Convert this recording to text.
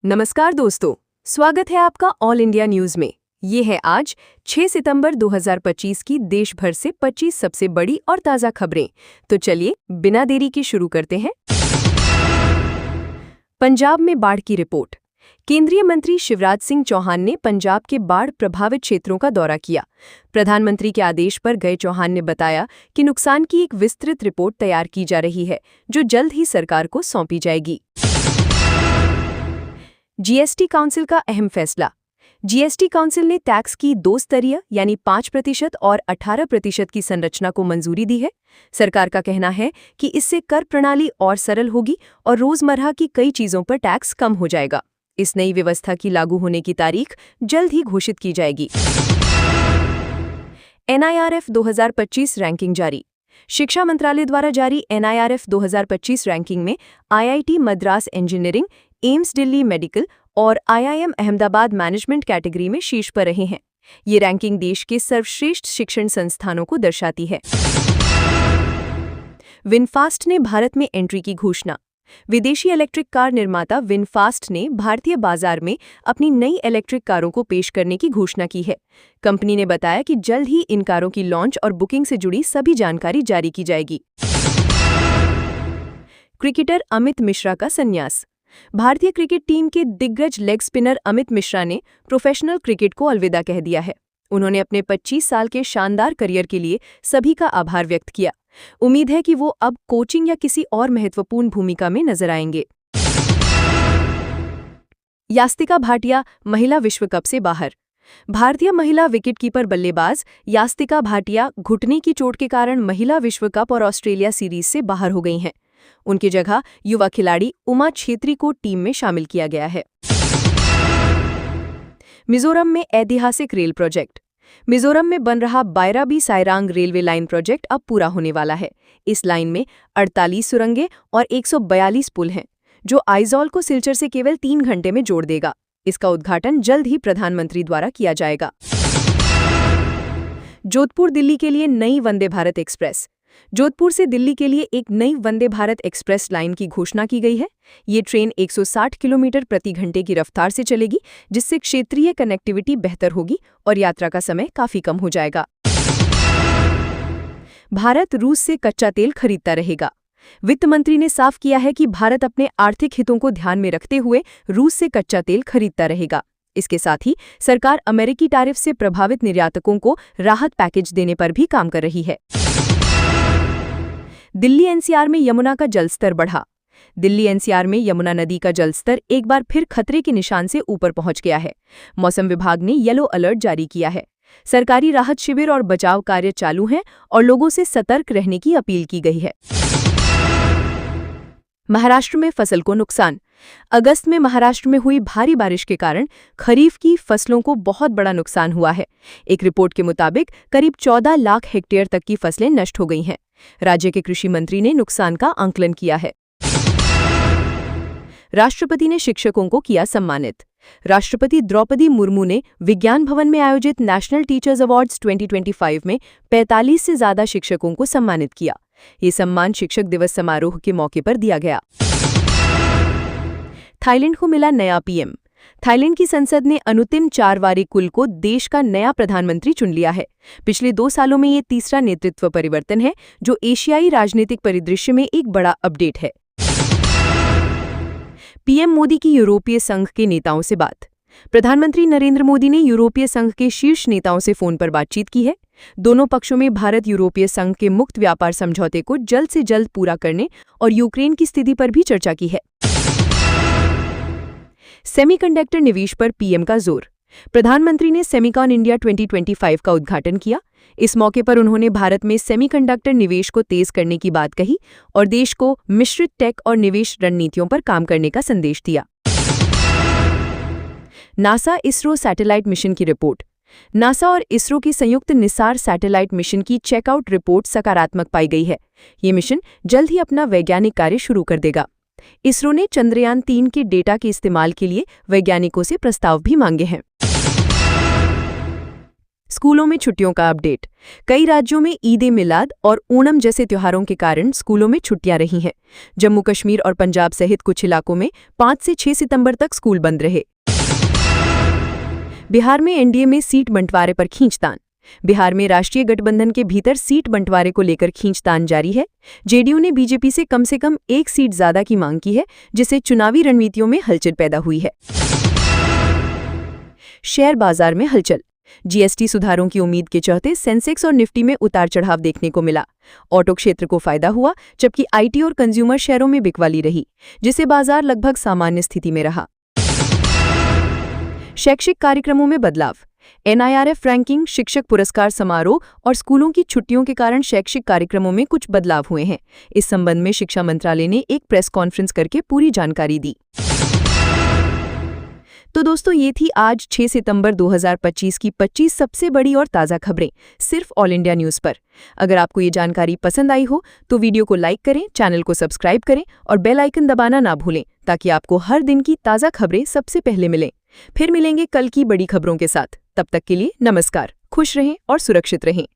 नमस्कार दोस्तों, स्वागत है आपका ऑल इंडिया न्यूज में। ये है आज 6 सितंबर 2025 की देश भर से 25 सबसे बड़ी और ताज़ा खबरें। तो चलिए बिना देरी के शुरू करते हैं। पंजाब में बाढ़ की रिपोर्ट। केंद्रीय मंत्री शिवराज सिंह चौहान ने पंजाब के बाढ़ प्रभावित क्षेत्रों का दौरा किया। प्रधानमंत्री के आदेश पर गए चौहान ने बताया कि नुकसान की एक विस्तृत रिपोर्ट तैयार की जा रही है, जो जल्द ही सरकार को सौंपी जाएगी। जीएसटी काउंसिल का अहम फैसला। जीएसटी काउंसिल ने टैक्स की 2 स्तरीय यानी 5% और 18% की संरचना को मंजूरी दी है। सरकार का कहना है कि इससे कर प्रणाली और सरल होगी और रोजमर्रा की कई चीजों पर टैक्स कम हो जाएगा। इस नई व्यवस्था की लागू होने की तारीख जल्द ही घोषित की जाएगी। NIRF 2025 रैंकिंग जारी। शिक्षा मंत्रालय द्वारा जारी NIRF 2025 रैंकिंग में IIT Madras engineering, AIIMS Delhi medical और IIM अहमदाबाद मैनेजमेंट कैटेगरी में शीर्ष पर रहे हैं। ये रैंकिंग देश के सर्वश्रेष्ठ शिक्षण संस्थानों को दर्शाती है। विनफास्ट ने भारत में एंट्री की घोषणा। विदेशी इलेक्ट्रिक कार निर्माता विनफास्ट ने भारतीय बाजार में अपनी नई इलेक्ट्रिक कारों को पेश करने की घोषणा की है। कंपनी ने बताया कि जल्द ही इन कारों की लॉन्च और बुकिंग से जुड़ी सभी जानकारी जारी की जाएगी। क्रिकेटर अमित मिश्रा का संन्यास। भारतीय क्रिकेट टीम के दिग्गज लेग स्पिनर अमित मिश्रा ने प्रोफेशनल क्रिकेट को अलविदा कह दिया है। उन्होंने अपने 25 साल के शानदार करियर के लिए सभी का आभार व्यक्त किया। उम्मीद है कि वो अब कोचिंग या किसी और महत्वपूर्ण भूमिका में नजर आएंगे। यास्तिका भाटिया महिला विश्व कप से बाहर। भारतीय महिला विकेटकीपर बल्लेबाज यास्तिका भाटिया घुटने की चोट के कारण महिला विश्व कप और ऑस्ट्रेलिया सीरीज से बाहर हो गई हैं। उनकी जगह युवा खिलाड़ी उमा छेत्री को टीम में शामिल किया गया है। मिजोरम में ऐतिहासिक रेल प्रोजेक्ट। मिजोरम में बन रहा बायराबी साइरांग रेलवे लाइन प्रोजेक्ट अब पूरा होने वाला है। इस लाइन में 48 सुरंगें और 142 पुल हैं, जो आइजॉल को सिलचर से केवल 3 घंटे में जोड़ देगा। इसका उद्घाटन जल्द ही प्रधानमंत्री द्वारा किया जाएगा। जोधपुर दिल्ली के लिए नई वंदे भारत एक्सप्रेस। जोधपुर से दिल्ली के लिए एक नई वंदे भारत एक्सप्रेस लाइन की घोषणा की गई है। ये ट्रेन 160 किलोमीटर प्रति घंटे की रफ्तार से चलेगी, जिससे क्षेत्रीय कनेक्टिविटी बेहतर होगी और यात्रा का समय काफी कम हो जाएगा। भारत रूस से कच्चा तेल खरीदता रहेगा। वित्त मंत्री ने साफ किया है कि भारत अपने आर्थिक हितों को ध्यान में रखते हुए रूस से कच्चा तेल खरीदता रहेगा। इसके साथ ही सरकार अमेरिकी टैरिफ से प्रभावित निर्यातकों को राहत पैकेज देने पर भी काम कर रही है। दिल्ली NCR में यमुना का जलस्तर बढ़ा। दिल्ली NCR में यमुना नदी का जलस्तर एक बार फिर खतरे के निशान से ऊपर पहुंच गया है। मौसम विभाग ने येलो अलर्ट जारी किया है। सरकारी राहत शिविर और बचाव कार्य चालू हैं और लोगों से सतर्क रहने की अपील की गई है। महाराष्ट्र में फसल को नुकसान। अगस्त में महाराष्ट्र में हुई भारी बारिश के कारण खरीफ की फसलों को बहुत बड़ा नुकसान हुआ है। एक रिपोर्ट के मुताबिक करीब 14 लाख हेक्टेयर तक की फसलें नष्ट हो गई हैं। राज्य के कृषि मंत्री ने नुकसान का आंकलन किया है। राष्ट्रपति ने शिक्षकों को किया सम्मानित। राष्ट्रपति द्रौपदी मुर्मू ने विज्ञान भवन में आयोजित नेशनल टीचर्स अवार्ड्स 2025 में 45 से ज्यादा शिक्षकों को सम्मानित किया। ये सम्मान शिक्षक दिवस समारोह के मौके पर दिया गया। थाईलैंड को मिला नया पीएम। थाईलैंड की संसद ने अनुतिम चारवारीकुल को देश का नया प्रधानमंत्री चुन लिया है। पिछले 2 सालों में ये तीसरा नेतृत्व परिवर्तन है, जो एशियाई राजनीतिक परिदृश्य में एक बड़ा अपडेट है। पीएम मोदी की यूरोपीय संघ के नेताओं से बात। प्रधानमंत्री नरेंद्र मोदी ने यूरोपीय संघ के शीर्ष नेताओं से फोन पर बातचीत की है। दोनों पक्षों में भारत यूरोपीय संघ के मुक्त व्यापार समझौते को जल्द से जल्द पूरा करने और यूक्रेन की स्थिति पर भी चर्चा की है। सेमीकंडक्टर निवेश पर पीएम का जोर। प्रधानमंत्री ने सेमिकॉन इंडिया 2025 का उद्घाटन किया। इस मौके पर उन्होंने भारत में सेमीकंडक्टर निवेश को तेज करने की बात कही और देश को मिश्रित टेक और निवेश रणनीतियों पर काम करने का संदेश दिया। नासा इसरो सैटेलाइट मिशन की रिपोर्ट। नासा और इसरो की संयुक्त निसार सैटेलाइट मिशन की चेकआउट रिपोर्ट सकारात्मक पाई गई है। ये मिशन जल्द ही अपना वैज्ञानिक कार्य शुरू कर देगा। इसरो ने चंद्रयान 3 के डेटा के इस्तेमाल के लिए वैज्ञानिकों से प्रस्ताव भी मांगे हैं। स्कूलों में छुट्टियों का अपडेट। कई राज्यों में ईद-ए-मिलाद और ओणम जैसे त्योहारों के कारण स्कूलों में छुट्टियां रही हैं। जम्मू कश्मीर और पंजाब सहित कुछ इलाकों में 5 से 6 सितंबर तक स्कूल बंद रहे। बिहार में एनडीए में सीट बंटवारे पर खींचतान। बिहार में राष्ट्रीय गठबंधन के भीतर सीट बंटवारे को लेकर खींचतान जारी है। जेडीयू ने बीजेपी से कम एक सीट ज्यादा की मांग की है, जिससे चुनावी रणनीतियों में हलचल पैदा हुई है। शेयर बाजार में हलचल। जीएसटी सुधारों की उम्मीद के चलते सेंसेक्स और निफ्टी में उतार चढ़ाव देखने को मिला। ऑटो क्षेत्र को फायदा हुआ, जबकि आईटी और कंज्यूमर शेयरों में बिकवाली रही, जिससे बाजार लगभग सामान्य स्थिति में रहा। शैक्षिक कार्यक्रमों में बदलाव। एनआईआरएफ रैंकिंग, शिक्षक पुरस्कार समारोह और स्कूलों की छुट्टियों के कारण शैक्षिक कार्यक्रमों में कुछ बदलाव हुए हैं। इस संबंध में शिक्षा मंत्रालय ने एक प्रेस कॉन्फ्रेंस करके पूरी जानकारी दी। तो दोस्तों, ये थी आज 6 सितंबर 2025 की 25 सबसे बड़ी और ताज़ा खबरें सिर्फ ऑल इंडिया न्यूज़ पर। अगर आपको ये जानकारी पसंद आई हो तो वीडियो को लाइक करें, चैनल को सब्सक्राइब करें और बेल आइकन दबाना ना भूलें, ताकि आपको हर दिन की ताज़ा खबरें सबसे पहले मिलें। फिर मिलेंगे कल की बड़ी खबरों के साथ। तब तक के लिए नमस्कार, खुश रहें और सुरक्षित रहें।